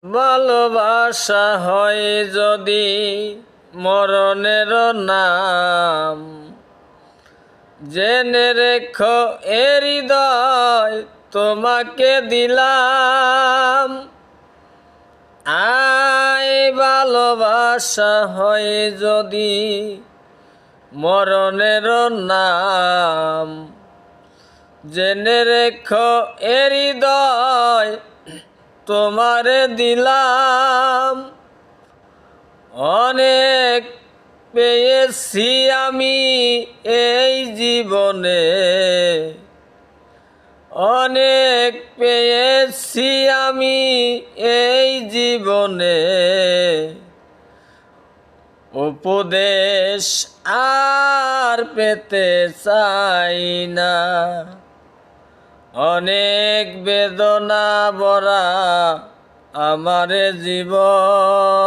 ভালোবাসা হয় যদি মরণের নাম, জেনে রেখো এ হৃদয় তোমাকে দিলাম। আয় ভালোবাসা হয় যদি মরণের নাম, জেনে রেখো এ হৃদয় তোমারে দিলাম। অনেক পেয়েছি আমি এই জীবনে, অনেক পেয়েছি আমি এই জীবনে, উপদেশ আর পেতে চাই না। অনেক বেদনা ভরা আমার জীবন,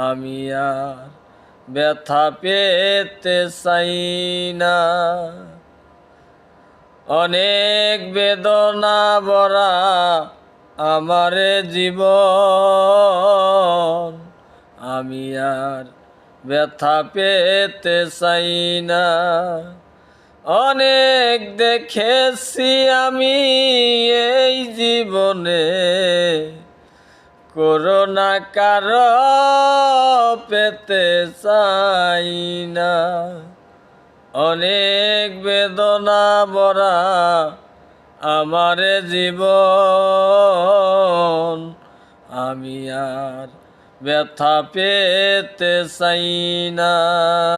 আমি আর ব্যথা পেতে চাই না। অনেক বেদনা ভরা আমার জীবন, আমি আর ব্যথা পেতে চাই না। অনেক দেখেছি আমি এই জীবনে, করুণা কারো পেতে চাই না। অনেক বেদনা ভরা আমার জীবন, আমি আর ব্যথা পেতে চাই না।